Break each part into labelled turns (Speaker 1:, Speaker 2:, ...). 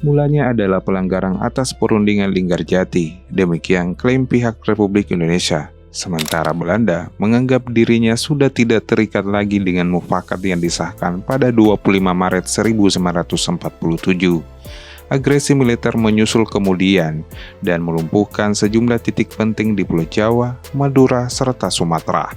Speaker 1: Mulanya adalah pelanggaran atas perundingan Linggarjati, demikian klaim pihak Republik Indonesia. Sementara Belanda menganggap dirinya sudah tidak terikat lagi dengan mufakat yang disahkan pada 25 Maret 1947. Agresi militer menyusul kemudian dan melumpuhkan sejumlah titik penting di Pulau Jawa, Madura, serta Sumatera.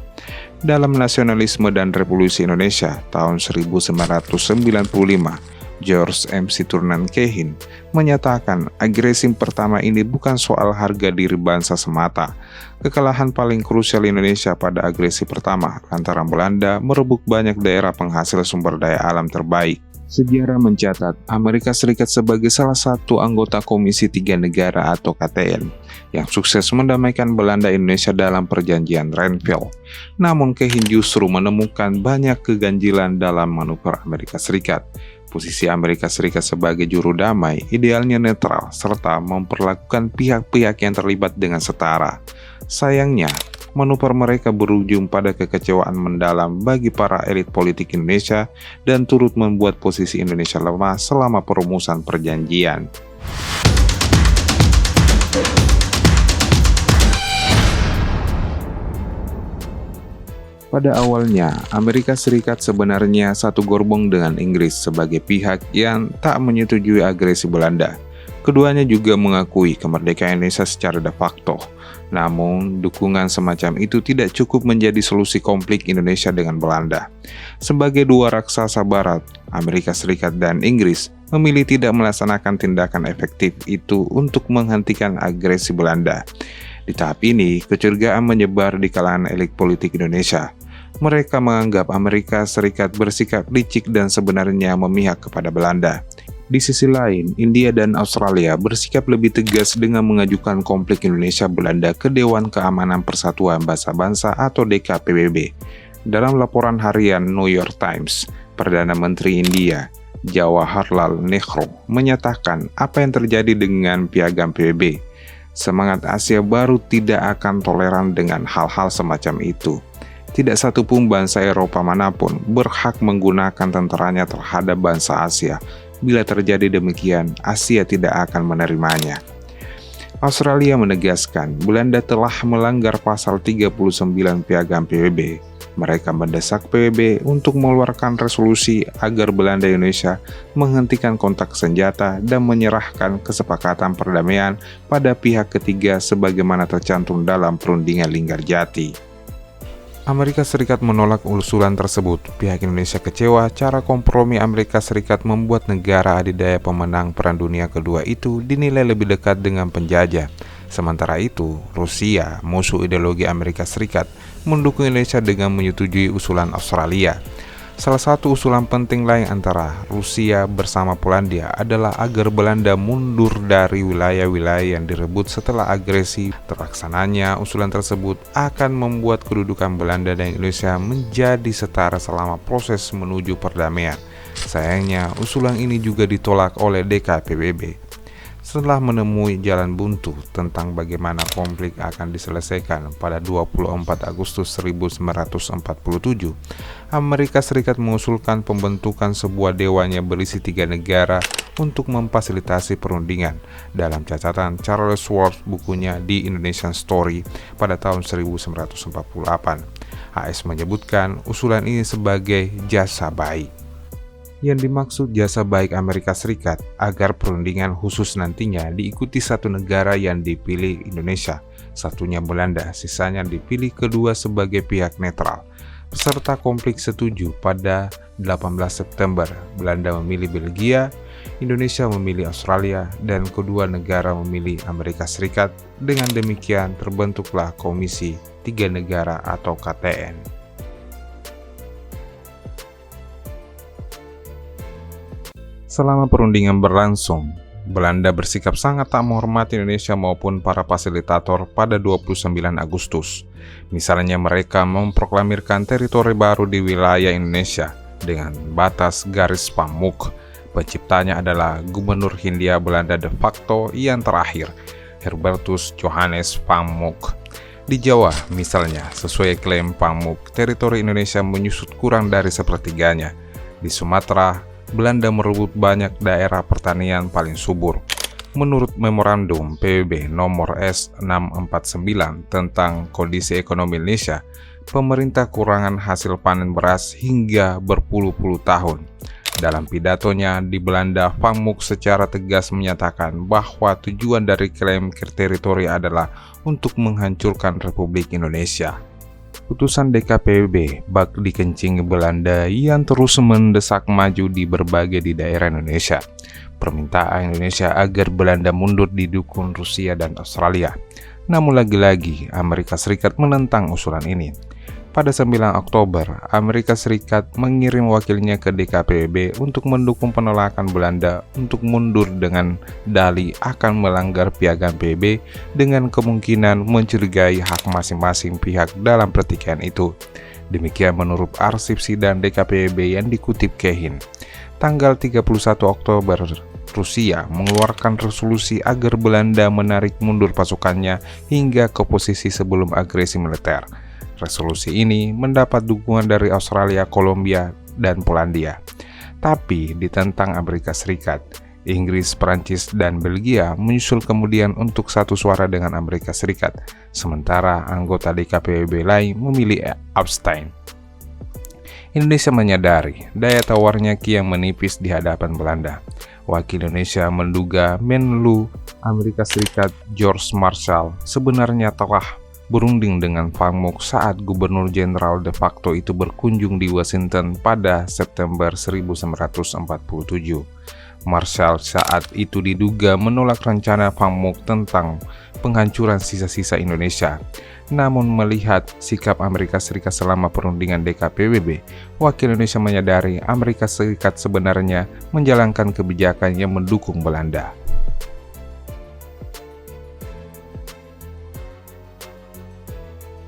Speaker 1: Dalam Nasionalisme dan Revolusi Indonesia tahun 1995, George M.C. Turnan Kehin menyatakan agresi pertama ini bukan soal harga diri bangsa semata. Kekalahan paling krusial Indonesia pada agresi pertama lantaran Belanda merebut banyak daerah penghasil sumber daya alam terbaik. Sejarah mencatat Amerika Serikat sebagai salah satu anggota Komisi Tiga Negara atau KTN yang sukses mendamaikan Belanda Indonesia dalam perjanjian Renville. Namun Kehin justru menemukan banyak keganjilan dalam manuver Amerika Serikat. Posisi Amerika Serikat sebagai juru damai idealnya netral serta memperlakukan pihak-pihak yang terlibat dengan setara. Sayangnya, manuver mereka berujung pada kekecewaan mendalam bagi para elit politik Indonesia dan turut membuat posisi Indonesia lemah selama perumusan perjanjian. Pada awalnya, Amerika Serikat sebenarnya satu gerbong dengan Inggris sebagai pihak yang tak menyetujui agresi Belanda. Keduanya juga mengakui kemerdekaan Indonesia secara de facto. Namun, dukungan semacam itu tidak cukup menjadi solusi konflik Indonesia dengan Belanda. Sebagai dua raksasa Barat, Amerika Serikat dan Inggris memilih tidak melaksanakan tindakan efektif itu untuk menghentikan agresi Belanda. Di tahap ini, kecurigaan menyebar di kalangan elit politik Indonesia. Mereka menganggap Amerika Serikat bersikap licik dan sebenarnya memihak kepada Belanda. Di sisi lain, India dan Australia bersikap lebih tegas dengan mengajukan konflik Indonesia-Belanda ke Dewan Keamanan Persatuan Bangsa-Bangsa atau DKPBB. Dalam laporan harian New York Times, Perdana Menteri India, Jawaharlal Nehru, menyatakan apa yang terjadi dengan piagam PBB. Semangat Asia baru tidak akan toleran dengan hal-hal semacam itu. Tidak satu pun bangsa Eropa manapun berhak menggunakan tentaranya terhadap bangsa Asia. Bila terjadi demikian, Asia tidak akan menerimanya. Australia menegaskan Belanda telah melanggar pasal 39 piagam PBB. Mereka mendesak PBB untuk mengeluarkan resolusi agar Belanda Indonesia menghentikan kontak senjata dan menyerahkan kesepakatan perdamaian pada pihak ketiga sebagaimana tercantum dalam perundingan Linggarjati. Amerika Serikat menolak usulan tersebut. Pihak Indonesia kecewa cara kompromi Amerika Serikat membuat negara adidaya pemenang Perang Dunia Kedua itu dinilai lebih dekat dengan penjajah. Sementara itu, Rusia, musuh ideologi Amerika Serikat, mendukung Indonesia dengan menyetujui usulan Australia. Salah satu usulan penting lain antara Rusia bersama Polandia adalah agar Belanda mundur dari wilayah-wilayah yang direbut setelah agresi. Terlaksananya usulan tersebut akan membuat kedudukan Belanda dan Indonesia menjadi setara selama proses menuju perdamaian. Sayangnya, usulan ini juga ditolak oleh DKPBB. Setelah menemui jalan buntu tentang bagaimana konflik akan diselesaikan pada 24 Agustus 1947, Amerika Serikat mengusulkan pembentukan sebuah dewan yang berisi 3 negara untuk memfasilitasi perundingan. Dalam catatan Charles Worth bukunya The Indonesian Story pada tahun 1948, AS menyebutkan usulan ini sebagai jasa baik. Yang dimaksud jasa baik Amerika Serikat agar perundingan khusus nantinya diikuti satu negara yang dipilih Indonesia, satunya Belanda, sisanya dipilih kedua sebagai pihak netral. Peserta konflik setuju pada 18 September, Belanda memilih Belgia, Indonesia memilih Australia, dan kedua negara memilih Amerika Serikat. Dengan demikian terbentuklah Komisi Tiga Negara atau KTN. Selama perundingan berlangsung, Belanda bersikap sangat tak menghormati Indonesia maupun para fasilitator pada 29 Agustus. Misalnya mereka memproklamirkan teritori baru di wilayah Indonesia dengan batas garis Pamuk. Penciptanya adalah Gubernur Hindia Belanda de facto yang terakhir, Herbertus Johannes Pamuk. Di Jawa, misalnya, sesuai klaim Pamuk, teritori Indonesia menyusut kurang dari sepertiganya. Di Sumatera, Belanda merebut banyak daerah pertanian paling subur. Menurut Memorandum PBB nomor S649 tentang kondisi ekonomi Indonesia, pemerintah kurangan hasil panen beras hingga berpuluh-puluh tahun. Dalam pidatonya di Belanda, Van Mook secara tegas menyatakan bahwa tujuan dari klaim teritori adalah untuk menghancurkan Republik Indonesia. Putusan DKPBB bak dikencingi Belanda yang terus mendesak maju di berbagai daerah Indonesia. Permintaan Indonesia agar Belanda mundur didukung Rusia dan Australia. Namun lagi-lagi Amerika Serikat menentang usulan ini. Pada 9 Oktober, Amerika Serikat mengirim wakilnya ke DKPBB untuk mendukung penolakan Belanda untuk mundur dengan dalih akan melanggar piagam PBB dengan kemungkinan mencurigai hak masing-masing pihak dalam pertikaian itu. Demikian menurut arsip sidang DKPBB yang dikutip Kehin. Tanggal 31 Oktober, Rusia mengeluarkan resolusi agar Belanda menarik mundur pasukannya hingga ke posisi sebelum agresi militer. Resolusi ini mendapat dukungan dari Australia, Kolombia, dan Polandia. Tapi ditentang Amerika Serikat, Inggris, Prancis, dan Belgia menyusul kemudian untuk satu suara dengan Amerika Serikat, sementara anggota DKPBB lain memilih abstain. Indonesia menyadari daya tawarnya kian menipis di hadapan Belanda. Wakil Indonesia menduga Menlu Amerika Serikat George Marshall sebenarnya telah berunding dengan Van Mook saat Gubernur Jenderal de facto itu berkunjung di Washington pada September 1947. Marshall saat itu diduga menolak rencana Van Mook tentang penghancuran sisa-sisa Indonesia. Namun melihat sikap Amerika Serikat selama perundingan DKPBB, wakil Indonesia menyadari Amerika Serikat sebenarnya menjalankan kebijakan yang mendukung Belanda.